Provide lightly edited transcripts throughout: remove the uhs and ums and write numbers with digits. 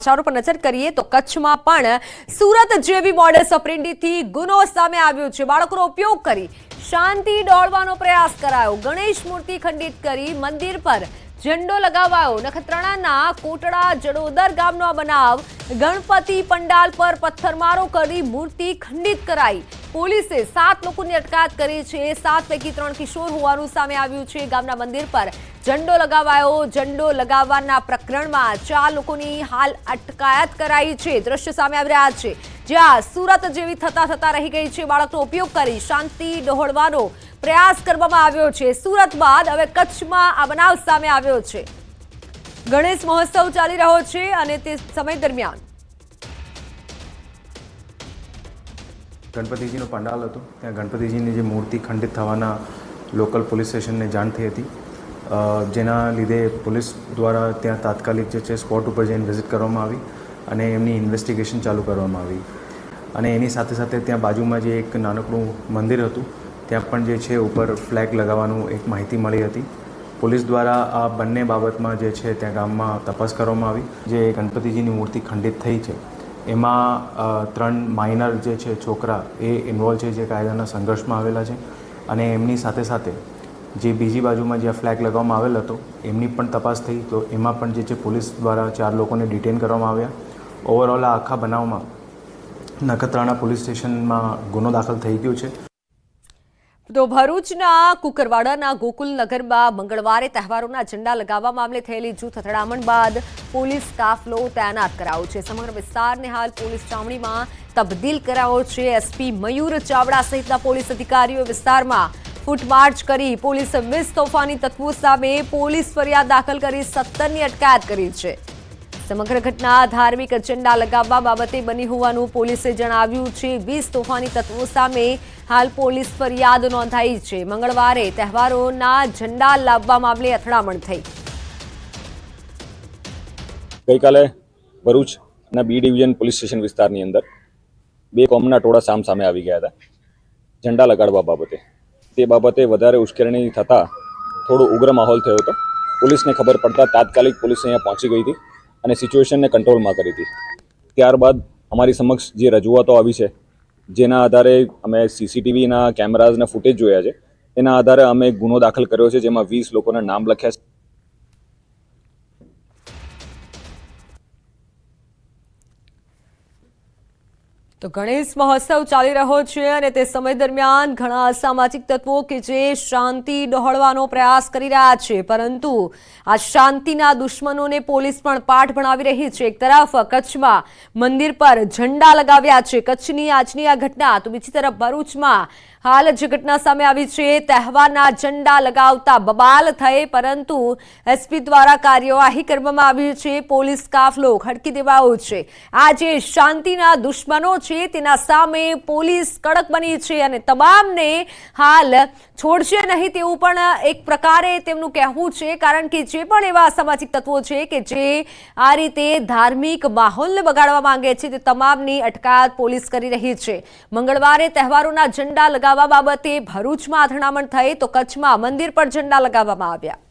સમાચારો પર નજર કરીએ તો કચ્છમાં પણ સુરત જેવી મોડસ ઓપરેન્ડીથી ગુનો સામે આવ્યો છે। બાળકોનો ઉપયોગ કરી શાંતિ ડોળવાનો પ્રયાસ કરાયો। ગણેશ મૂર્તિ ખંડિત કરી મંદિર પર ઝંડો લગાવાયો। નખત્રાણાના કોટડા જડોદર ગામનો આ બનાવ। ગણપતિ પંડાલ પર પથ્થરમારો કરી મૂર્તિ ખંડિત કરાઈ। પોલીસે 7 લોકોની અટકાયત કરી છે। 7 પૈકી 3 કિશોર હોવાનું સામે આવ્યું છે। ગામના મંદિર પર ઝંડો લગાવાયો। ઝંડો લગાવવાના પ્રકરણમાં 4 લોકોની હાલ અટકાયત કરાઈ છે। દ્રશ્ય સામે આવી રહ્યા છે જ્યાં સુરત જેવી થતા રહી ગઈ છે। બાળકનો ઉપયોગ કરી શાંતિ ડહોળવાનો પ્રયાસ કરવામાં આવ્યો છે। સુરત બાદ હવે કચ્છમાં આ બનાવ સામે આવ્યો છે। ગણેશ મહોત્સવ ચાલી રહ્યો છે અને તે સમય દરમિયાન ગણપતિજીનો પંડાલ હતો। ત્યાં ગણપતિજીની જે મૂર્તિ ખંડિત થવાના લોકલ પોલીસ સ્ટેશનને જાણ થઈ હતી, જેના લીધે પોલીસ દ્વારા ત્યાં તાત્કાલિક જે છે સ્પોટ ઉપર જઈને વિઝિટ કરવામાં આવી અને એમની ઇન્વેસ્ટિગેશન ચાલુ કરવામાં આવી। અને એની સાથે સાથે ત્યાં બાજુમાં જે એક નાનકડું મંદિર હતું ત્યાં પણ જે છે ઉપર ફ્લેગ લગાવવાનું એક માહિતી મળી હતી। પોલીસ દ્વારા આ બંને બાબતમાં જે છે ત્યાં ગામમાં તપાસ કરવામાં આવી। જે ગણપતિજીની મૂર્તિ ખંડિત થઈ છે એમાં 3 માઇનર જે છે છોકરા એ ઇન્વોલ્વ છે, જે કાયદાના સંઘર્ષમાં આવેલા છે। અને એમની સાથે સાથે જે બીજી બાજુમાં જ્યાં ફ્લેગ લગાવવામાં આવેલ હતો એમની પણ તપાસ થઈ, તો એમાં પણ જે છે પોલીસ દ્વારા 4 લોકોને ડિટેન કરવામાં આવ્યા। ઓવરઓલ આ આખા બનાવમાં નખત્રાણા પોલીસ સ્ટેશનમાં ગુનો દાખલ થઈ ગયો છે। તો ભરૂચના કુકરવાડાના ગોકુલનગરમાં મંગળવારે તહેવારોના ઝંડા લગાવવા મામલે થયેલી જૂથ અથડામણ બાદ પોલીસ કાફલો તૈનાત કરાયો છે। સમગ્ર વિસ્તારને હાલ પોલીસ છાવણીમાં તબદીલ કરાયો છે। એસપી મયુર ચાવડા સહિતના પોલીસ અધિકારીઓ વિસ્તારમાં ફૂટમાર્ચ કરી પોલીસે 20 તોફાની તત્વો સામે પોલીસ ફરિયાદ દાખલ કરી 17ની અટકાયત કરી છે। સમગ્ર ઘટના ધાર્મિક ઝંડા લગાવવા બાબતે બની હોવાનું પોલીસે જણાવ્યું છે। 20 તોફાની તત્વો સામે હાલ પોલીસ ફરિયાદ નોંધાઈ છે। મંગળવારે તહેવારોના ઝંડા લાવવા મામલે અથડામણ થઈ। ગઈકાલે ભરૂચના બી ડિવિઝન પોલીસ સ્ટેશન વિસ્તારની અંદર 2 કોમના ટોળા સામે આવી ગયા હતા ઝંડા લગાડવા બાબતે। તે બાબતે વધારે ઉશ્કેરણી થતાં થોડો ઉગ્ર માહોલ થયો હતો। પોલીસને ખબર પડતા તાત્કાલિક પોલીસ અહીંયા પહોંચી ગઈ હતી અને સિચ્યુએશનને કંટ્રોલમાં કરી હતી। ત્યારબાદ અમારી સમક્ષ જે રજૂઆતો આવી છે, જેના આધારે અમે સીસીટીવીના કેમેરાઝના ફૂટેજ જોયા છે, એના આધારે અમે ગુનો દાખલ કર્યો છે, જેમાં 20 લોકોના નામ લખ્યા છે। તો ગણેશ મહોત્સવ ચાલી રહ્યો છે અને તે સમય દરમિયાન ઘણા અસામાજિક તત્વો કે જે શાંતિ ડહોળવાનો પ્રયાસ કરી રહ્યા છે, પરંતુ આ શાંતિના દુશ્મનોને પોલીસ પણ પાઠ ભણાવી રહી છે। એક તરફ કચ્છમાં મંદિર પર ઝંડા લગાવ્યા છે કચ્છની આજની આ ઘટના, તો બીજી તરફ ભરૂચમાં હાલ જે ઘટના સામે આવી છે તહેવારના ઝંડા લગાવતા બબાલ થઈ, પરંતુ એસપી દ્વારા કાર્યવાહી કરવામાં આવી છે। પોલીસ કાફલો ખડકી દેવાયો છે। આ જે શાંતિના દુશ્મનો છે તેના સામે પોલીસ કડક બની છે અને તમામને હાલ છોડશે નહીં તેવું પણ એક પ્રકારે તેમનું કહેવું છે, કારણ કે જે પણ એવા સામાજિક તત્વો છે કે જે આ રીતે ધાર્મિક માહોલને બગાડવા માંગે છે તે તમામની અટકાયત પોલીસ કરી રહી છે। મંગળવારે તહેવારોના ઝંડા લગાવવા બાબતે ભરૂચમાં અથડામણ થઈ તો કચ્છમાં મંદિર પર ઝંડા લગાવવામાં આવ્યા।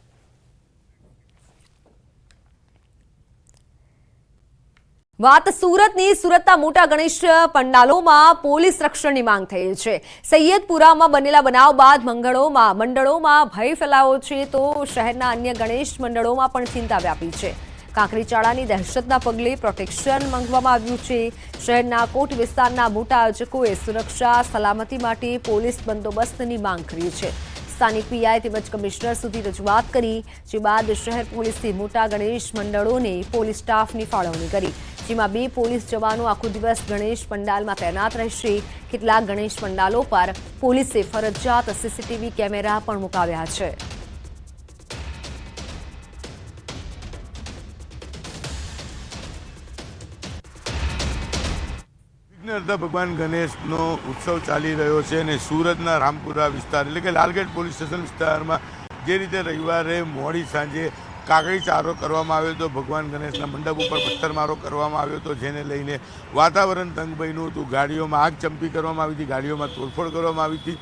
વાત સુરતની। સુરતના મોટા ગણેશ પંડાલોમાં પોલીસ રક્ષણની માંગ થઈ છે। સૈયદપુરામાં બનેલા બનાવ બાદ મંડળોમાં ભય ફેલાયો છે, તો શહેરના અન્ય ગણેશ મંડળોમાં પણ ચિંતા વ્યાપી છે। કાંકરીચાળાની દહેશતના પગલે પ્રોટેક્શન માંગવામાં આવ્યું છે। શહેરના કોટ વિસ્તારના મોટા આયોજકોએ સુરક્ષા સલામતી માટે પોલીસ બંદોબસ્તની માંગ કરી છે। સ્થાનિક પીઆઈ તેમજ કમિશનર સુધી રજૂઆત કરી, જે બાદ શહેર પોલીસથી મોટા ગણેશ મંડળોને પોલીસ સ્ટાફની ફાળવણી કરી, જેમાં 2 પોલીસ જવાનો આખો દિવસ ગણેશ પંડાલમાં તૈનાત રહેશે। કેટલાક ગણેશ પંડાલો પર પોલીસે ફરજિયાત સીસીટીવી કેમેરા પણ મુકાવ્યા છે। ભગવાન ગણેશનો ઉત્સવ ચાલી રહ્યો છે અને સુરતના રામપુરા વિસ્તાર એટલે કે લાલગેટ પોલીસ સ્ટેશન વિસ્તારમાં જે રીતે રવિવારે મોડી સાંજે કાકડીચારો કરવામાં આવ્યો હતો, ભગવાન ગણેશના મંડપ ઉપર પથ્થરમારો કરવામાં આવ્યો હતો, જેને લઈને વાતાવરણ તંગ બન્યું હતું। ગાડીઓમાં આગ ચંપી કરવામાં આવી હતી, ગાડીઓમાં તોડફોડ કરવામાં આવી હતી,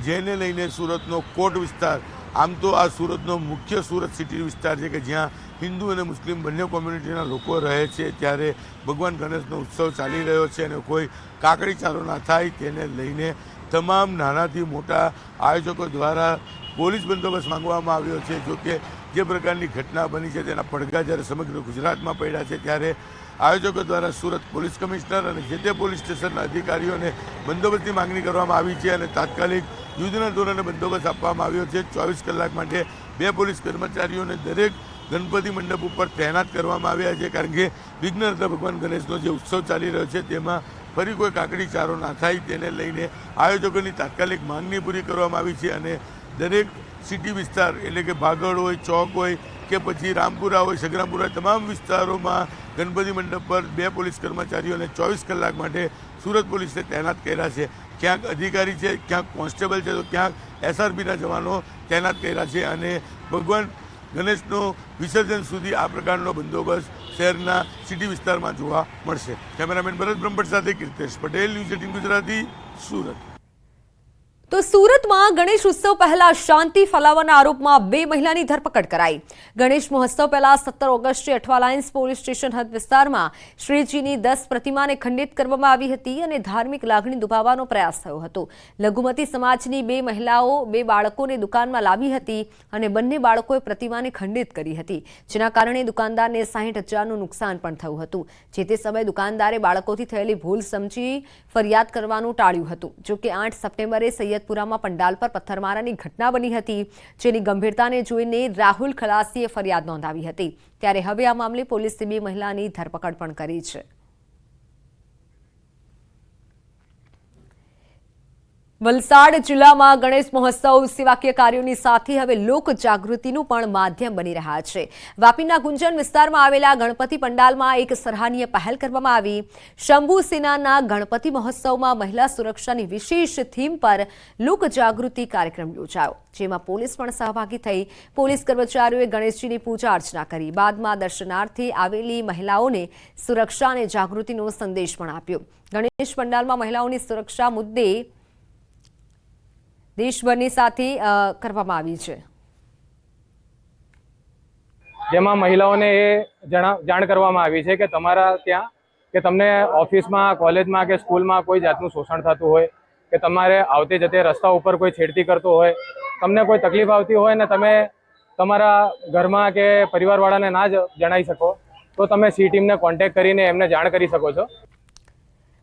જેને લઈને સુરતનો કોટ વિસ્તાર આમ તો આ સુરતનો મુખ્ય સુરત સિટી વિસ્તાર છે કે જ્યાં હિન્દુ અને મુસ્લિમ બંને કોમ્યુનિટીના લોકો રહે છે, ત્યારે ભગવાન ગણેશનો ઉત્સવ ચાલી રહ્યો છે અને કોઈ કાકડી ચારો ના થાય તેને લઈને તમામ નાનાથી મોટા આયોજકો દ્વારા પોલીસ બંદોબસ્ત માંગવામાં આવ્યો છે. જોકે જે પ્રકારની ઘટના બની છે તેના પડઘા જ્યારે સમગ્ર ગુજરાતમાં પડ્યા છે, ત્યારે આયોજકો દ્વારા સુરત પોલીસ કમિશનર અને જે તે પોલીસ સ્ટેશનના અધિકારીઓને બંદોબસ્તની માંગણી કરવામાં આવી છે અને તાત્કાલિક યુદ્ધના ધોરણે બંદોબસ્ત આપવામાં આવ્યો છે. 24 કલાક માટે 2 પોલીસ કર્મચારીઓને દરેક ગણપતિ મંડપ ઉપર તૈનાત કરવામાં આવ્યા છે, કારણ કે વિઘ્નહર્તા ભગવાન ગણેશનો જે ઉત્સવ ચાલી રહ્યો છે તેમાં ફરી કોઈ કાકડી ચારો ના થાય તેને લઈને આયોજકોની તાત્કાલિક માંગણી પૂરી કરવામાં આવી છે અને દરેક સિટી વિસ્તાર એટલે કે ભાગળ હોય, ચોક હોય કે પછી રામપુરા હોય, સગરામપુરા, તમામ વિસ્તારોમાં ગણપતિ મંડપ પર 2 પોલીસ કર્મચારીઓને 24 કલાક માટે સુરત પોલીસે તૈનાત કર્યા છે. ક્યાંક અધિકારી છે, ક્યાંક કોન્સ્ટેબલ છે, તો ક્યાંક SRPના જવાનો તૈનાત કર્યા છે અને ભગવાન ગણેશનો વિસર્જન સુધી આ પ્રકારનો બંદોબસ્ત શહેરના સિટી વિસ્તારમાં જોવા મળશે. કેમેરામેન ભરત બ્રહ્મભટ્ટ સાથે કીર્તેશ પટેલ, ન્યૂઝ 18 ગુજરાતી, સુરત. તો સુરતમાં ગણેશ ઉત્સવ પહેલા શાંતિ ફેલાવવાના આરોપમાં 2 મહિલાની ધરપકડ કરાઈ. ગણેશ મહોત્સવ પહેલા 17 ઓગસ્ટે અઠવા લાઇન્સ પોલીસ સ્ટેશન હદ વિસ્તારમાં શ્રીજીની 10 પ્રતિમાને ખંડિત કરવામાં આવી હતી અને ધાર્મિક લાગણી દુભાવવાનો પ્રયાસ થયો હતો. લઘુમતી સમાજની 2 મહિલાઓ 2 બાળકોને દુકાનમાં લાવી હતી અને બંને બાળકોએ પ્રતિમાને ખંડિત કરી હતી, જેના કારણે દુકાનદારને 60,000નું નુકસાન પણ થયું હતું. જે તે સમયે દુકાનદારે બાળકોથી થયેલી ભૂલ સમજી ફરિયાદ કરવાનું ટાળ્યું હતું. જોકે 8 સપ્ટેમ્બરે સૈયદપુરામાં પંડાલ પર પથ્થરમારાની ઘટના બની હતી, જેની ગંભીરતાને જોઈને રાહુલ ખલાસીએ ફરિયાદ નોંધાવી હતી. ત્યારે હવે આ મામલે પોલીસે 2 મહિલાની ધરપકડ પણ કરી છે. વલસાડ જિલ્લામાં ગણેશ મહોત્સવ સેવાકીય કાર્યોની સાથે હવે લોક જાગૃતિનું પણ માધ્યમ બની રહ્યા છે. વાપીના ગુંજન વિસ્તારમાં આવેલા ગણપતિ પંડાલમાં એક સરાહનીય પહેલ કરવામાં આવી. શંભુ સેનાના ગણપતિ મહોત્સવમાં મહિલા સુરક્ષાની વિશેષ થીમ પર લોક જાગૃતિ કાર્યક્રમ યોજાયો, જેમાં પોલીસ પણ સહભાગી થઈ. પોલીસ કર્મચારીઓએ ગણેશજીની પૂજા અર્ચના કરી. બાદમાં દર્શનાર્થે આવેલી મહિલાઓને સુરક્ષા અને જાગૃતિનો સંદેશ પણ આપ્યો. ગણેશ પંડાલમાં મહિલાઓની સુરક્ષા મુદ્દે દેશભરની સાથે કરવામાં આવી છે, જેમાં મહિલાઓને એ જાણ કરવામાં આવી છે કે તમારા ત્યાં કે તમને ઓફિસમાં, કોલેજમાં કે સ્કૂલમાં કોઈ જાતનું શોષણ થતું હોય કે તમારે આવતે જતે રસ્તા ઉપર કોઈ છેડતી કરતો હોય, તમને કોઈ તકલીફ આવતી હોય ને તમે તમારા ઘરમાં કે પરિવારવાળાને ના જણાવી શકો તો તમે સી ટીમને કોન્ટેક્ટ કરીને એમને જાણ કરી શકો છો.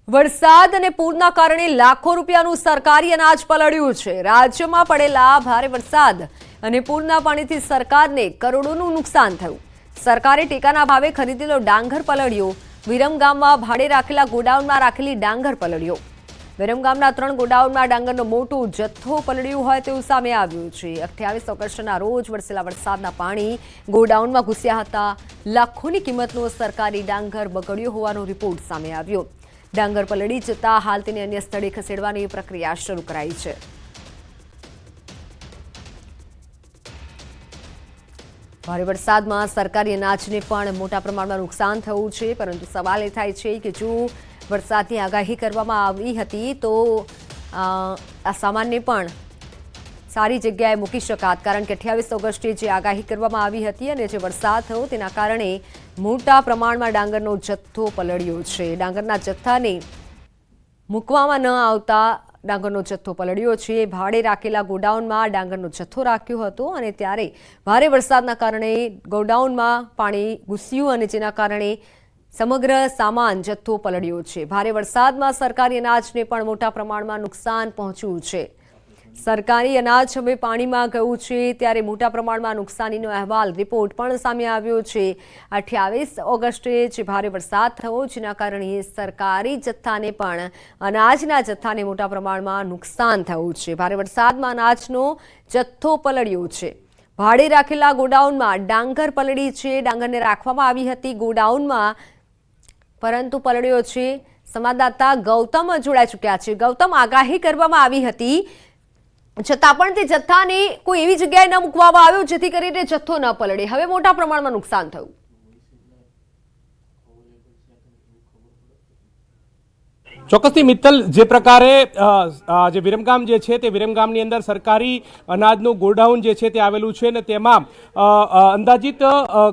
વરસાદ અને પૂરના કારણે લાખો રૂપિયાનું સરકારી અનાજ પલળ્યું છે. રાજ્યમાં પડેલા ભારે વરસાદ અને પૂરના પાણીથી સરકારને કરોડોનું નુકસાન થયું. સરકારે ટેકાના ભાવે ખરીદેલો ડાંગર પલળ્યો. વિરમગામમાં ભાડે રાખેલા ગોડાઉનમાં રાખેલી ડાંગર પલળ્યો. વિરમગામના 3 ગોડાઉનમાં ડાંગરનો મોટો જથ્થો પલળ્યો હોય તેવું સામે આવ્યું છે. 28 ઓગસ્ટના રોજ વરસેલા વરસાદના પાણી ગોડાઉનમાં ઘૂસ્યા હતા. લાખોની કિંમતનો સરકારી ડાંગર બગડ્યો હોવાનો રિપોર્ટ સામે આવ્યો. ડાંગર પલળી જતા હાલ તેને અન્ય સ્થળે ખસેડવાની પ્રક્રિયા શરૂ કરાઈ છે. ભારે વરસાદમાં સરકારી અનાજને પણ મોટા પ્રમાણમાં નુકસાન થયું છે, પરંતુ સવાલ એ થાય છે કે જો વરસાદની આગાહી કરવામાં આવી હતી તો આ સામાનને પણ સારી જગ્યાએ મૂકી શકાત, કારણ કે 28 ઓગસ્ટે જે આગાહી કરવામાં આવી હતી અને જે વરસાદ થયો તેના કારણે મોટા પ્રમાણમાં ડાંગરનો જથ્થો પલળ્યો છે. ડાંગરના જથ્થાને મૂકવામાં ન આવતા ડાંગરનો જથ્થો પલળ્યો છે. ભાડે રાખેલા ગોડાઉનમાં ડાંગરનો જથ્થો રાખ્યો હતો અને ત્યારે ભારે વરસાદના કારણે ગોડાઉનમાં પાણી ઘૂસ્યું અને જેના કારણે સમગ્ર સામાન જથ્થો પલળ્યો છે. ભારે વરસાદમાં સરકારી અનાજને પણ મોટા પ્રમાણમાં નુકસાન પહોંચ્યું છે. સરકારી અનાજ હવે પાણીમાં ગયું છે, ત્યારે મોટા પ્રમાણમાં નુકસાનીનો અહેવાલ રિપોર્ટ પણ સામે આવ્યો છે. 28 ઓગસ્ટે જે ભારે વરસાદ થયો, જેના કારણે સરકારી જથ્થાને પણ અનાજના જથ્થાને મોટા પ્રમાણમાં નુકસાન થયું છે. ભારે વરસાદમાં અનાજનો જથ્થો પલળ્યો છે. ભાડે રાખેલા ગોડાઉનમાં ડાંગર પલળી છે. ડાંગરને રાખવામાં આવી હતી ગોડાઉનમાં, પરંતુ પલળ્યો છે. સંવાદદાતા ગૌતમ જોડાઈ ચૂક્યા છે. ગૌતમ, આગાહી કરવામાં આવી હતી છતાં પણ તે જથ્થાને કોઈ એવી જગ્યાએ ન મૂકવામાં આવ્યો જેથી કરીને જથ્થો ન પલળે. હવે મોટા પ્રમાણમાં નુકસાન થયું. ચોક્કસથી મિત્તલ, જે પ્રકારે જે વિરમગામ જે છે તે વિરમગામની અંદર સરકારી અનાજનું ગોડાઉન જે છે તે આવેલું છે ને તેમાં અંદાજિત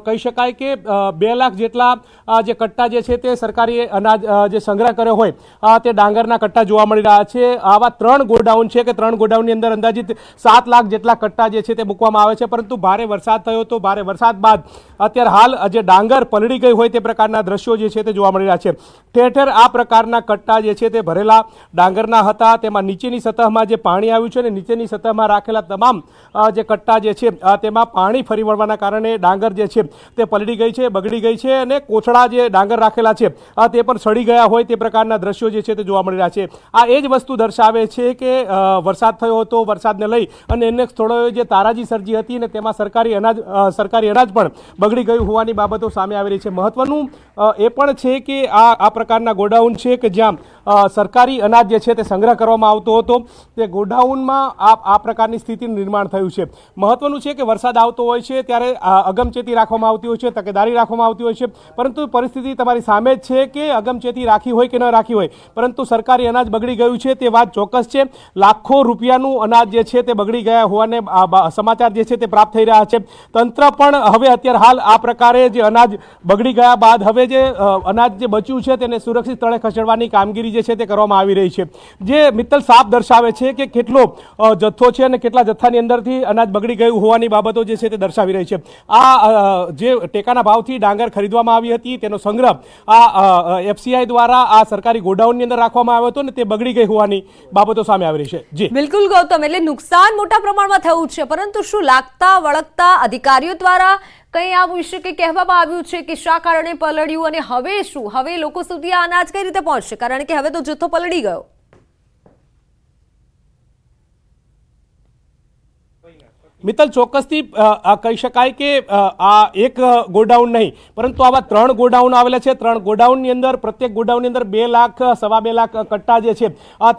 કહી શકાય કે 2 લાખ જેટલા જે કટ્ટા જે છે તે સરકારી અનાજ જે સંગ્રહ કર્યો હોય તે ડાંગરના કટ્ટા જોવા મળી રહ્યા છે. આવા 3 ગોડાઉન છે કે 3 ગોડાઉનની અંદર અંદાજિત 7 લાખ જેટલા કટ્ટા જે છે તે મૂકવામાં આવે છે. પરંતુ ભારે વરસાદ થયો તો ભારે વરસાદ બાદ અત્યારે હાલ જે ડાંગર પલળી ગઈ હોય તે પ્રકારના દ્રશ્યો જે છે તે જોવા મળી રહ્યા છે. ઠેર ઠેર આ પ્રકારના કટ્ટા જે છે તે ભરેલા ડાંગરના હતા. તેમાં નીચેની સતહમાં જે પાણી આવ્યું છે ને નીચેની સતહમાં રાખેલા તમામ જે કટ્ટા જે છે તેમાં પાણી ફરી વળવાના કારણે ડાંગર જે છે તે પલળી ગઈ છે, બગડી ગઈ છે અને કોથળા જે ડાંગર રાખેલા છે તે પણ સડી ગયા હોય તે પ્રકારના દ્રશ્યો જે છે તે જોવા મળી રહ્યા છે. આ એ જ વસ્તુ દર્શાવે છે કે વરસાદ થયો હતો, વરસાદને લઈ અને અનેક સ્થળોએ જે તારાજી સર્જી હતી ને તેમાં સરકારી અનાજ પણ બગડી ગયું હોવાની બાબતો સામે આવી રહી છે. મહત્વનું એ પણ છે કે આ પ્રકારના ગોડાઉન છે કે જ્યાં સરકારી અનાજ જે છે તે સંગ્રહ કરવામાં આવતો હતો તે ગોડાઉનમાં આ પ્રકારની સ્થિતિનું નિર્માણ થયું છે. મહત્વનું છે કે વરસાદ આવતો હોય છે ત્યારે અગમચેતી રાખવામાં આવતી હોય છે, તકેદારી રાખવામાં આવતી હોય છે. પરંતુ પરિસ્થિતિ તમારી સામે જ છે કે અગમચેતી રાખી હોય કે ન રાખી હોય, પરંતુ સરકારી અનાજ બગડી ગયું છે તે વાત ચોક્કસ છે. લાખો રૂપિયાનું અનાજ જે છે તે બગડી ગયા હોવાને સમાચાર જે છે તે પ્રાપ્ત થઈ રહ્યા છે. તંત્ર પણ હવે અત્યારે હાલ આ પ્રકારે જે અનાજ બગડી ગયા બાદ હવે જે અનાજ જે બચ્યું છે તેને સુરક્ષિત સ્થળે ખસેડવાની કામગીરી જે છે તે કરવામાં આવી રહી છે. જે મિત્તલ સાફ દર્શાવે છે કે કેટલો જથ્થો છે અને કેટલા જથ્થાની અંદરથી અનાજ બગડી ગયું હોવાની બાબતો જે છે તે દર્શાવી રહી છે. આ જે ટેકાના ભાવથી ડાંગર ખરીદવામાં આવી હતી તેનો સંગ્રહ આ FCI દ્વારા આ સરકારી ગોડાઉનની અંદર રાખવામાં આવ્યો હતો ને તે બગડી ગઈ હોવાની બાબતો સામે આવી રહી છે. જી બિલકુલ ગૌતમ, એટલે નુકસાન મોટા પ્રમાણમાં થયું છે, પરંતુ શું લાગતા વળગતા અધિકારીઓ દ્વારા કંઈ આ વિશે કંઈ કહેવામાં આવ્યું છે કે શા કારણે પલળ્યું અને હવે શું, હવે લોકો સુધી આ અનાજ કઈ રીતે પહોંચશે, કારણ કે હવે તો જથ્થો પલળી ગયો? મિત્તલ, ચોક્કસથી કહી શકાય કે આ એક ગોડાઉન નહીં પરંતુ આવા 3 ગોડાઉન આવેલા છે. 3 ગોડાઉનની અંદર પ્રત્યેક ગોડાઉનની અંદર 2 લાખ સવા 2 લાખ કટ્ટા જે છે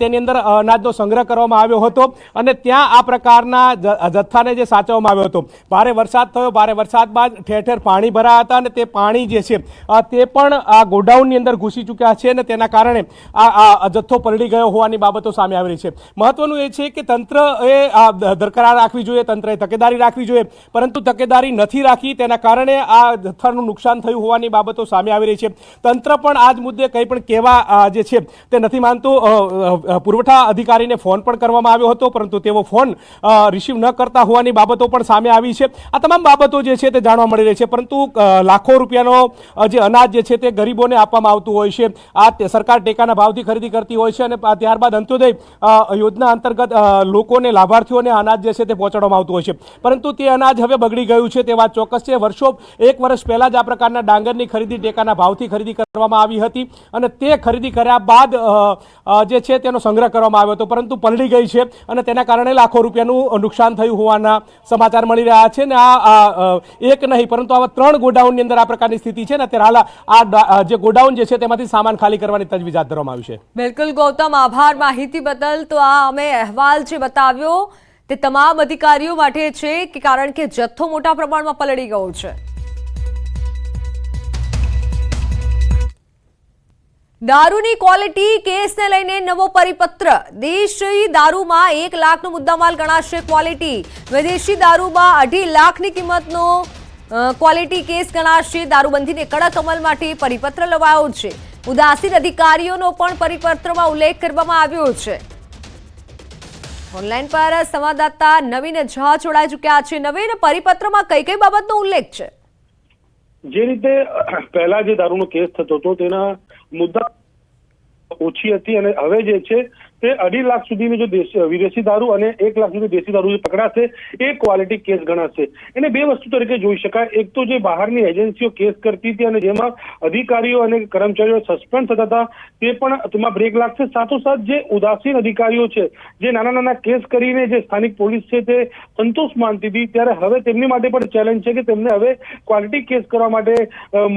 તેની અંદર અનાજનો સંગ્રહ કરવામાં આવ્યો હતો અને ત્યાં આ પ્રકારના જથ્થાને જે સાચવવામાં આવ્યો હતો. ભારે વરસાદ થયો, ભારે વરસાદ બાદ ઠેર ઠેર પાણી ભરાયા હતા અને તે પાણી જે છે તે પણ આ ગોડાઉનની અંદર ઘૂસી ચૂક્યા છે અને તેના કારણે આ જથ્થો પલળી ગયો હોવાની બાબતો સામે આવી રહી છે. મહત્વનું એ છે કે તંત્રએ દરકરાર રાખવી જોઈએ, તંત્રએ તકેદારી રાખવી જોઈએ, પરંતુ તકેદારી નથી રાખી તેના કારણે આ જથ્થાનું નુકસાન થયું હોવાની બાબતો સામે આવી રહી છે. તંત્ર પણ આ જ મુદ્દે કંઈ પણ કહેવા જે છે તે નથી માનતું. પુરવઠા અધિકારીને ફોન પણ કરવામાં આવ્યો હતો પરંતુ તેઓ ફોન રિસીવ ન કરતા હોવાની બાબતો પણ સામે આવી છે. આ તમામ બાબતો જે છે તે જાણવા મળી રહી છે. પરંતુ લાખો રૂપિયાનો જે અનાજ જે છે તે ગરીબોને આપવામાં આવતું હોય છે. આ સરકાર ટેકાના ભાવથી ખરીદી કરતી હોય છે અને ત્યારબાદ અંત્યોદય યોજના અંતર્ગત લોકોને, લાભાર્થીઓને અનાજ જે છે તે પહોંચાડવામાં આવતું હોય છે. પરંતુ તે અનાજ હવે બગડી ગયું છે તે વાત ચોક્કસ છે. એક વર્ષ પહેલા જ આ પ્રકારના ડાંગરની ખરીદી ટેકાના ભાવથી ખરીદી કરવામાં આવી હતી અને તે ખરીદી કર્યા બાદ જે છે તેનો સંગ્રહ કરવામાં આવ્યો હતો, પરંતુ પલળી ગઈ છે અને તેના કારણે લાખો રૂપિયાનું નુકસાન થયું હોવાના સમાચાર મળી રહ્યા છે. ને આ એક નહીં પરંતુ આવા 3 ગોડાઉનની અંદર આ પ્રકારની સ્થિતિ છે ને અત્યારે હાલ આ જે ગોડાઉન જે છે તેમાંથી સામાન ખાલી કરવાની તજવીજ હાથ ધરવામાં આવી છે. બિલકુલ ગૌતમ, આભાર માહિતી બદલ. તો આ અમે અહેવાલ જે બતાવ્યો તે તમામ અધિકારીઓ માટે છે કે કારણ કે જથ્થો મોટા પ્રમાણમાં પલળી ગયો છે. દારૂની ક્વોલિટી કેસને લઈને નવો પરિપત્ર. દેશી દારૂમાં 1 લાખનો મુદ્દામાલ ગણાશે ક્વોલિટી. વિદેશી દારૂમાં 2.5 લાખની કિંમતનો ક્વોલિટી કેસ ગણાશે. દારૂબંધીને કડક અમલ માટે પરિપત્ર લવાયો છે. ઉદાસીન અધિકારીઓનો પણ પરિપત્રમાં ઉલ્લેખ કરવામાં આવ્યો છે. ઓનલાઈન પર સંવાદદાતા નવીન ઝા જોડાઈ ચૂક્યા છે. નવીન, પરિપત્રમાં કઈ કઈ બાબતનો ઉલ્લેખ છે? જે રીતે પહેલા જે દારૂનો કેસ થતો હતો તેના મુદ્દા ઓછી હતી અને હવે જે છે તે 2.5 લાખ સુધીની જો વિદેશી દારૂ અને 1 લાખ સુધી દેશી દારૂ જે પકડાશે એ ક્વોલિટી કેસ ગણાશે. એને 2 વસ્તુ તરીકે જોઈ શકાય. એક તો જે બહારની એજન્સીઓ કેસ કરતી હતી અને જેમાં અધિકારીઓ અને કર્મચારીઓ સસ્પેન્ડ થતા હતા તે પણ તેમાં બ્રેક લાગશે. સાથોસાથ જે ઉદાસીન અધિકારીઓ છે જે નાના નાના કેસ કરીને જે સ્થાનિક પોલીસ છે તે સંતોષ માનતી હતી, ત્યારે હવે તેમની માટે પણ ચેલેન્જ છે કે તેમને હવે ક્વોલિટી કેસ કરવા માટે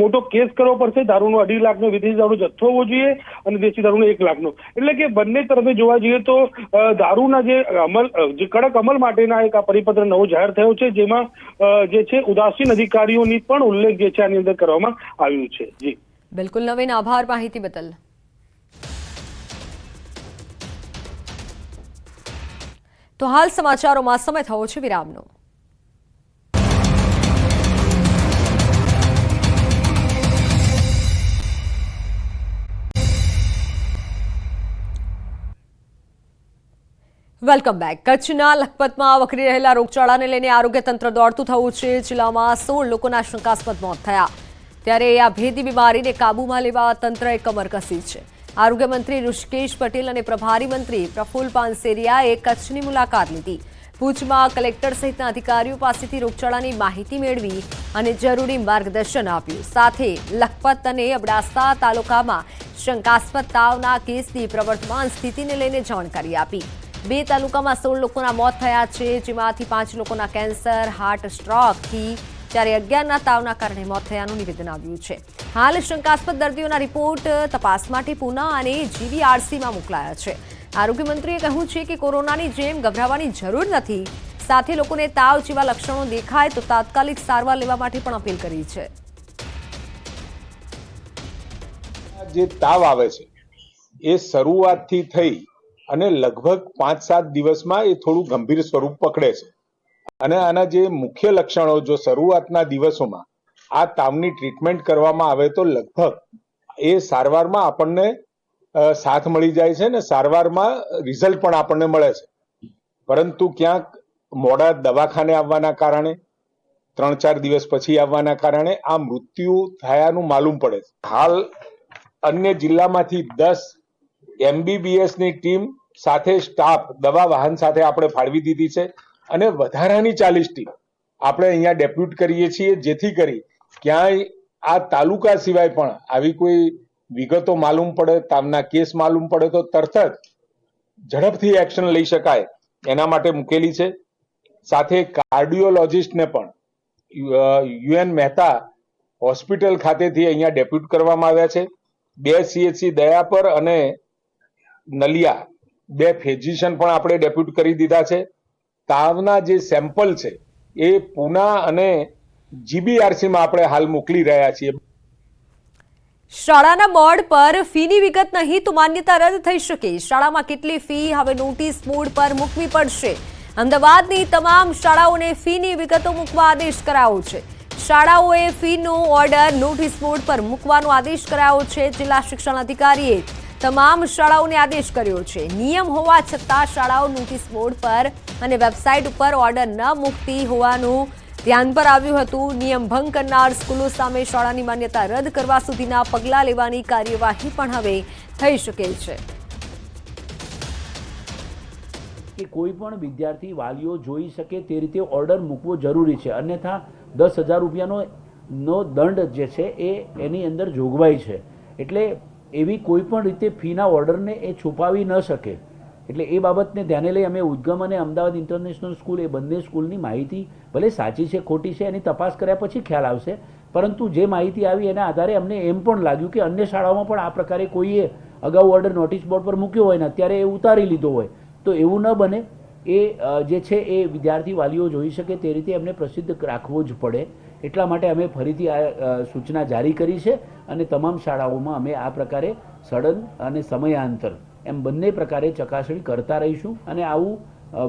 મોટો કેસ કરવો પડશે. દારૂનો 2.5 લાખનો વિદેશી દારૂ જથ્થો હોવો જોઈએ અને દેશી દારૂનો 1 લાખનો. એટલે કે બંને તરફે જોવા જઈએ તો દારૂના જે કડક અમલ માટેના એક આ પરિપત્ર નવો જાહેર થયો છે, જેમાં જે છે ઉદાસીન અધિકારીઓની પણ ઉલ્લેખ જે છે આની અંદર કરવામાં આવ્યું છે. જી બિલકુલ નવીન, આભાર માહિતી બદલ. તો હાલ સમાચારોમાં સમય થયો છે વિરામનો. Welcome back. કચ્છના લખપતમાં વકરી રહેલા રોગચાળાને લઈને આરોગ્ય તંત્ર દોડતું થયું છે. જિલ્લામાં 16 લોકોના શંકાસ્પદ મોત થયા, ત્યારે આ ભેદી બીમારીને કાબૂમાં લેવા તંત્રએ કમર કસી છે. આરોગ્ય મંત્રી ઋષિકેશ પટેલ અને પ્રભારી મંત્રી પ્રફુલ્લ પાનસેરિયાએ કચ્છની મુલાકાત લીધી. ભુજમાં કલેક્ટર સહિતના અધિકારીઓ પાસેથી રોગચાળાની માહિતી મેળવી અને જરૂરી માર્ગદર્શન આપ્યું. સાથે લખપત અને અબડાસા તાલુકામાં શંકાસ્પદ તાવના કેસની પ્રવર્તમાન સ્થિતિને લઈને જાણકારી આપી. 2 તાલુકામાં 16 લોકોના મોત થયા છે, જેમાંથી 5 લોકોના કેન્સર, હાર્ટ સ્ટ્રોકથી, જ્યારે 11ના તાવના કારણે મોત થયાનું નિવેદન આવ્યું છે. હાલ શંકાસ્પદ દર્દીઓના રિપોર્ટ તપાસ માટે પૂના અને GVRCમાં મોકલાયા છે. આરોગ્ય મંત્રીએ કહ્યું છે કે કોરોનાની જેમ ગભરાવાની જરૂર નથી. સાથે લોકોને તાવ જેવા લક્ષણો દેખાય તો તાત્કાલિક સારવાર લેવા માટે પણ અપીલ કરી છે. જે તાવ આવે છે એ શરૂઆતથી થઈ અને લગભગ 5-7 દિવસમાં એ થોડું ગંભીર સ્વરૂપ પકડે છે. અને આના જે મુખ્ય લક્ષણો જો શરૂઆતના દિવસોમાં આ તાવની ટ્રીટમેન્ટ કરવામાં આવે તો લગભગ એ સારવારમાં આપણને સાથ મળી જાય છે ને સારવારમાં રિઝલ્ટ પણ આપણને મળે છે. પરંતુ ક્યાંક મોડા દવાખાને આવવાના કારણે 3-4 દિવસ પછી આવવાના કારણે આ મૃત્યુ થયાનું માલુમ પડે છે. હાલ અન્ય જિલ્લામાંથી 10 MBBS ની ટીમ સાથે સ્ટાફ દવા વાહન સાથે આપણે ફાળવી દીધી છે અને વધારાની 40 ટીમ આપણે અહીંયા ડેપ્યુટ કરીએ છીએ, જેથી કરી ક્યાંય આ તાલુકા સિવાય પણ આવી કોઈ વિગતો માલુમ પડે, તાવના કેસ માલુમ પડે તો તરત જ ઝડપથી એક્શન લઈ શકાય એના માટે મૂકેલી છે. સાથે કાર્ડિયોલોજિસ્ટને પણ UN મહેતા હોસ્પિટલ ખાતેથી અહીંયા ડેપ્યુટ કરવામાં આવ્યા છે. 2 CHC દયાપર અને નલિયા 2 ફિઝિશિયન પણ આપણે ડેપ્યુટ કરી દીધા છે. તાવના જે સેમ્પલ છે એ પૂના અને GBRCમાં આપણે હાલ મોકલી રહ્યા છીએ. શાળાના બોર્ડ પર ફીની વિગત નહીં તો માન્યતા રદ થઈ શકે. શાળામાં કેટલી ફી હવે નોટિસ બોર્ડ પર મૂકવી પડશે. અમદાવાદની તમામ શાળાઓને ફીની વિગતો મૂકવા આદેશ કરાયો છે. શાળાઓએ ફીનો ઓર્ડર નોટિસ બોર્ડ પર મૂકવાનો આદેશ કરાયો છે. જિલ્લા શિક્ષણ અધિકારીએ તમામ શાળાઓને આદેશ કર્યો છે. નિયમ હોવા છતાં શાળાઓ નોટિસ બોર્ડ પર અને વેબસાઇટ ઉપર ઓર્ડર ન મૂકતી હોવાનું ધ્યાન પર આવ્યું હતું. નિયમ ભંગ કરનાર સ્કૂલો સામે શાળાની માન્યતા રદ કરવા સુધીના પગલાં લેવાની કાર્યવાહી પણ હવે થઈ શકે છે. કે કોઈ પણ વિદ્યાર્થી વાલીઓ જોઈ શકે તે રીતે ઓર્ડર મૂકવો જરૂરી છે. અન્યથા 10,000 રૂપિયાનો દંડ જે છે એ એની અંદર જોગવાઈ છે. એટલે એવી કોઈ પણ રીતે ફીના ઓર્ડરને એ છુપાવી ન શકે. એટલે એ બાબતને ધ્યાને લઈ અમે ઉદ્ગમ અને અમદાવાદ ઇન્ટરનેશનલ સ્કૂલ એ બંને સ્કૂલની માહિતી ભલે સાચી છે ખોટી છે એની તપાસ કર્યા પછી ખ્યાલ આવશે, પરંતુ જે માહિતી આવી એના આધારે અમને એમ પણ લાગ્યું કે અન્ય શાળાઓમાં પણ આ પ્રકારે કોઈએ અગાઉ ઓર્ડર નોટિસ બોર્ડ પર મૂક્યો હોય ને અત્યારે એ ઉતારી લીધો હોય તો એવું ન બને. એ જે છે એ વિદ્યાર્થી વાલીઓ જોઈ શકે તે રીતે એમને પ્રસિદ્ધ રાખવો જ પડે. એટલા માટે અમે ફરીથી આ સૂચના જારી કરી છે અને તમામ શાળાઓમાં અમે આ પ્રકારે સડન અને સમયાંતર એમ બંને પ્રકારે ચકાસણી કરતા રહીશું. અને આવું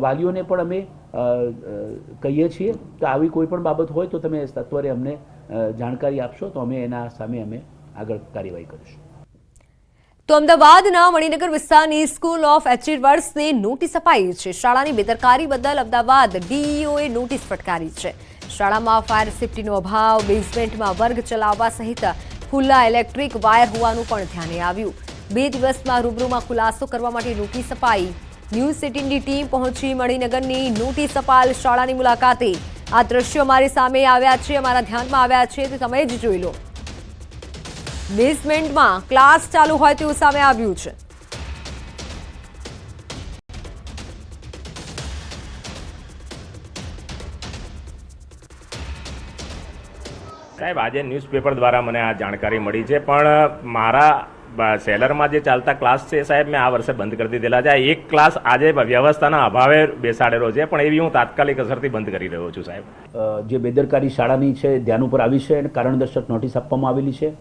વાલીઓને પણ અમે કહીએ છીએ કે આવી કોઈ પણ બાબત હોય તો તમે સત્વરે અમને જાણકારી આપશો તો અમે એના સામે અમે આગળ કાર્યવાહી કરીશું. તો અમદાવાદના મણિનગર વિસ્તારની સ્કૂલ ઓફ એચિવર્સને નોટિસ અપાઈ છે. શાળાની બેદરકારી બદલ અમદાવાદ DEOએ નોટિસ ફટકારી છે. શાળામાં ફાયર સેફટીનો અભાવ, બેઝમેન્ટમાં વર્ગ ચલાવવા સહિત ખુલ્લા ઇલેક્ટ્રિક વાયર હોવાનું પણ ધ્યાને આવ્યું. 2 દિવસમાં રૂબરૂમાં ખુલાસો કરવા માટે નોટિસ અપાઈ. ન્યૂઝ 18ની ટીમ પહોંચી મણિનગરની નોટિસ અપાલ શાળાની મુલાકાતે. આ દ્રશ્યો અમારી સામે આવ્યા છે, અમારા ધ્યાનમાં આવ્યા છે, તે તમે જ જોઈ લો. બેઝમેન્ટમાં ક્લાસ ચાલુ હોય તેવું સામે આવ્યું છે. સાહેબ, આજે ન્યૂઝપેપર દ્વારા મને આ જાણકારી મળી છે, પણ મારા સેલરમાં જે ચાલતા ક્લાસ છે સાહેબ મેં આ વર્ષે બંધ કરી દીધેલા છે. એક ક્લાસ આજે વ્યવસ્થાના અભાવે બેસાડેલો છે, પણ એવી હું તાત્કાલિક અસરથી બંધ કરી રહ્યો છું સાહેબ. જે બેદરકારી શાળાની છે ધ્યાન ઉપર આવી છે અને કારણદર્શક નોટિસ આપવામાં આવેલી છે.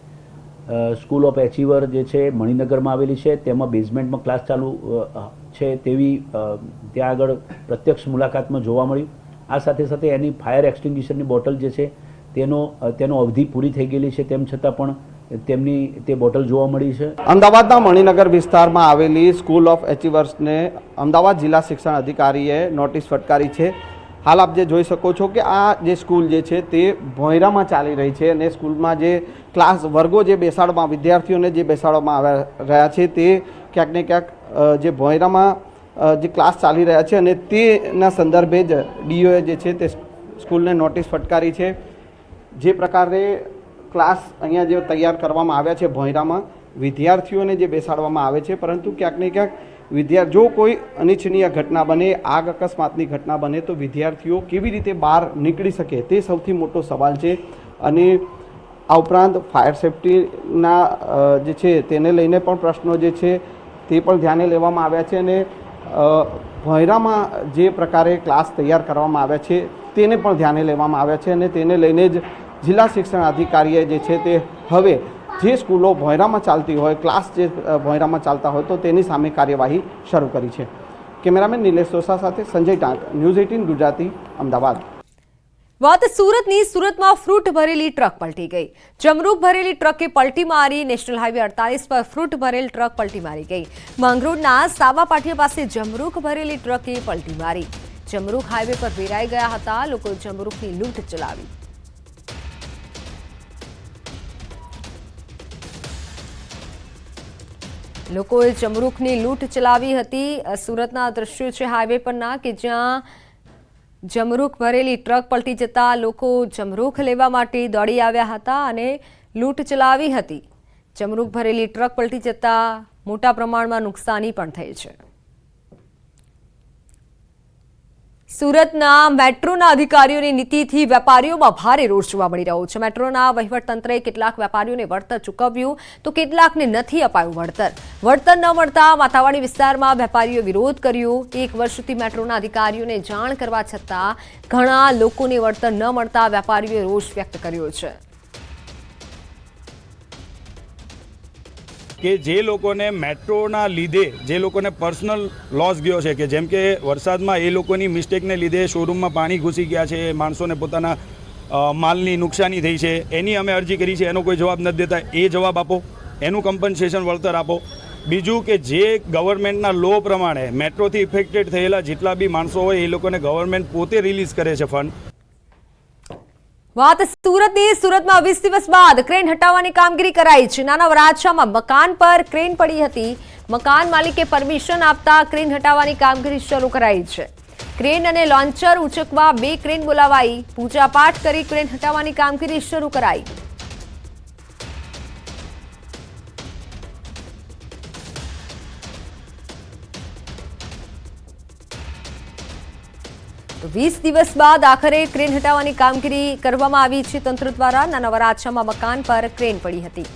સ્કૂલ ઓફ એચિવર જે છે મણિનગરમાં આવેલી છે તેમાં બેઝમેન્ટમાં ક્લાસ ચાલુ છે તેવી ત્યાં આગળ પ્રત્યક્ષ મુલાકાતમાં જોવા મળ્યું. આ સાથે સાથે એની ફાયર એક્સટિંગ્વિશરની બોટલ જે છે તેનો અવધિ પૂરી થઈ ગયેલી છે, તેમ છતાં પણ તેમની તે બોટલ જોવા મળી છે. અમદાવાદના મણિનગર વિસ્તારમાં આવેલી સ્કૂલ ઓફ એચિવર્સને અમદાવાદ જિલ્લા શિક્ષણ અધિકારીએ નોટિસ ફટકારી છે. હાલ આપ જે જોઈ શકો છો કે આ જે સ્કૂલ જે છે તે ભોંયરામાં ચાલી રહી છે અને સ્કૂલમાં જે ક્લાસ વર્ગો જે બેસાડવામાં વિદ્યાર્થીઓને જે બેસાડવામાં આવ્યા રહ્યા છે તે ક્યાંક ને ક્યાંક જે ભોંયરામાં જે ક્લાસ ચાલી રહ્યા છે અને તેના સંદર્ભે જ ડીઓએ જે છે તે સ્કૂલને નોટિસ ફટકારી છે. જે પ્રકારે ક્લાસ અહીંયા જે તૈયાર કરવામાં આવ્યા છે ભોંયરામાં વિદ્યાર્થીઓને જે બેસાડવામાં આવે છે, પરંતુ ક્યાંક ને ક્યાંક જો કોઈ અનિચ્છનીય ઘટના બને, આગ અકસ્માતની ઘટના બને તો વિદ્યાર્થીઓ કેવી રીતે બહાર નીકળી શકે તે સૌથી મોટો સવાલ છે. અને આ ઉપરાંત ફાયર સેફ્ટીના જે છે તેને લઈને પણ પ્રશ્નો જે છે તે પણ ધ્યાને લેવામાં આવ્યા છે. અને ભોંયરામાં જે પ્રકારે ક્લાસ તૈયાર કરવામાં આવ્યા છે તેને પણ ધ્યાને લેવામાં આવ્યા છે. અને તેને લઈને જ જિલ્લા શિક્ષણ અધિકારીએ જે છે તે હવે જે સ્કૂલો ભોંયરામાં ચાલતી હોય, ક્લાસ જે ભોંયરામાં ચાલતા હોય તો તેની સામે કાર્યવાહી શરૂ કરી છે. કેમેરામેન નિલેશ સોસા સાથે સંજય ટાંક, ન્યૂઝ 18 ગુજરાતી, અમદાવાદ. વાત સુરતની. સુરતમાં ફ્રૂટ ભરેલી ટ્રક પલટી ગઈ. જમરૂખ ભરેલી ટ્રકે પલટી મારી. નેશનલ હાઈવે 48 પર ફ્રૂટ ભરેલ ટ્રક પલટી મારી ગઈ. માંગરોળના સાબા પાટિયા પાસે જમરૂખ ભરેલી ટ્રકે પલટી મારી. જમરૂખ હાઈવે પર વેરાઈ ગયા હતા. લોકોએ જમરૂખની લૂંટ ચલાવી. લોકોએ જમરૂખની લૂંટ ચલાવી હતી. સુરતના દ્રશ્યો છે હાઈવે પરના કે જ્યાં જમરૂખ ભરેલી ટ્રક પલટી જતા લોકો જમરૂખ લેવા માટે દોડી આવ્યા હતા અને લૂંટ ચલાવી હતી. જમરૂખ ભરેલી ટ્રક પલટી જતા મોટા પ્રમાણમાં નુકસાની પણ થઈ છે. સુરતના મેટ્રોના અધિકારીઓની નીતિથી વેપારીઓમાં ભારે રોષ જોવા મળી રહ્યો છે. મેટ્રોના વહીવટતંત્રએ કેટલાક વેપારીઓને વળતર ચૂકવ્યું તો કેટલાકને નથી અપાયું વળતર. વળતર ન મળતા માથાવાડી વિસ્તારમાં વેપારીઓએ વિરોધ કર્યો. 1 વર્ષથી મેટ્રોના અધિકારીઓને જાણ કરવા છતાં ઘણા લોકોને વળતર ન મળતા વેપારીઓએ રોષ વ્યક્ત કર્યો છે. કે જે લોકોને મેટ્રોના લીધે જે લોકોને પર્સનલ લોસ ગયો છે, કે જેમ કે વરસાદમાં એ લોકોની મિસ્ટેકને લીધે શોરૂમમાં પાણી ઘૂસી ગયા છે, માણસોને પોતાના માલની નુકસાની થઈ છે, એની અમે અરજી કરી છે, એનો કોઈ જવાબ નથી દેતા. એ જવાબ આપો, એનું કમ્પન્સેશન વળતર આપો. બીજું કે જે ગવર્મેન્ટના લો પ્રમાણે મેટ્રોથી ઇફેક્ટેડ થયેલા જેટલા બી માણસો હોય એ લોકોને ગવર્મેન્ટ પોતે રિલીઝ કરે છે ફંડ. વાત સુરતની. સુરતમાં 20 દિવસ બાદ ક્રેન હટાવવાની કામગીરી કરાઈ છે. નાના વરાછામાં મકાન પર ક્રેન પડી હતી. મકાન માલિકે પરમિશન આપતા ક્રેન હટાવવાની કામગીરી શરૂ કરાઈ છે. ક્રેન અને લોન્ચર ઉંચકવા 2 ક્રેન બોલાવાઈ. પૂજાપાઠ કરી ક્રેન હટાવવાની કામગીરી શરૂ કરાઈ. તો 20 દિવસ બાદ આખરે ક્રેન હટાવવાની કામગીરી કરવામાં આવી છે તંત્ર દ્વારા. નાના વરાછામાં મકાન પર ક્રેન પડી હતી.